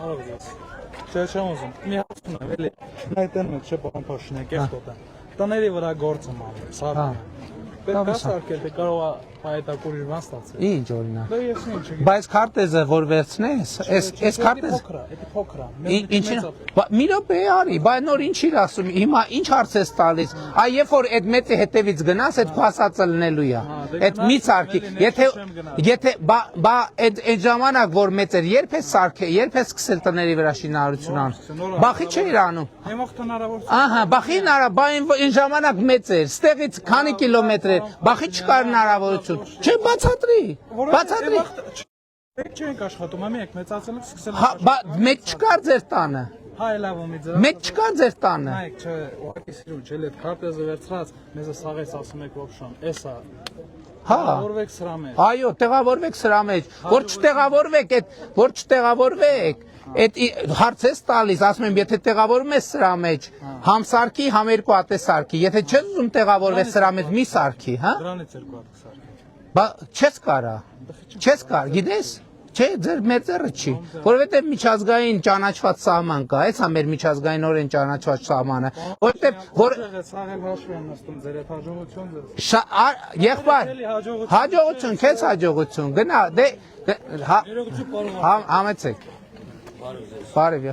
Չեմ ուզում։ Մի հարցում եմ, էլի։ Այդտեղ մեջ չէ բան փոշնե, կեստոտը։ Տների վրա գործը մամ, սարքն։ Պետք է սարքել, թե կարող է հայտակուրի բան ստացել։ Ինչ օրինակ։ Դա ես ինչ չգիտեմ։ Բայց քարտեզը որ վերցնես, այս քարտեզը փոքր է։ Ինչի՞։ Մի րոպե արի, բայց նոր ինչ իր ասում, հիմա ինչ հարց ես տալիս։ Այ երբ որ այդ մեծի հետևից գնաս, այդ քո ասածը լինելու է։ Այդ մի սարքի, եթե բա այդ ժամանակ որ մեծ էր, երբ է սարքը, երբ է սկսել տների վրա շինարարություն անում։ Բախի չէր անում։ Հիմա հնարավորություն։ Ահա, բախի հնարավոր, այն ժամանակ մեծ էր, ստեղից քանի կիլոմետր էր, բախի չկար հնարավորություն։ Չէ, բացատրի։ Բացատրի։ Պետք չենք աշխատում, ամի եք մեծացել եք սկսել եք աշխատում։ Մեծ չկար ձեր տանը։ Հայ լավ ումի ձեր։ Մեծ չկար ձեր տանը։ Նայեք, չէ, ուղղակի սիրուն, չէ, այդ քարտեզը վերցրած, մեզ սաղես ասում եք ոբշան, էսա։ Տեղավորվեք սրա մեջ։ Այո, տեղավորվեք սրա մեջ։ Որ չտեղավորվեք, որ չտեղավորվեք, այդ հարց ես տալիս, ասում եմ, եթե տեղավորում ես սրա մեջ, համ սարքի, համ երկու հատ է սարքի, եթե չես ուզում տեղավորվես սրա մեջ, մի սարքի, հա։ Դրանից երկու հատ սարքի։ Բա չես կարա։ Չես կար, գիտես։ Չէ, ձեր մեծերը չի, որովհետև միջազգային ճանաչված սահման կա, այս է մեր միջազգայինորեն ճանաչված սահմանը, որովհետև որ սաղել հաշվի եմ նստում ձեր այդ հաջողություն եղբայր, հաջողություն, քեզ հաջողություն, գնա, դե համեցեք, բարև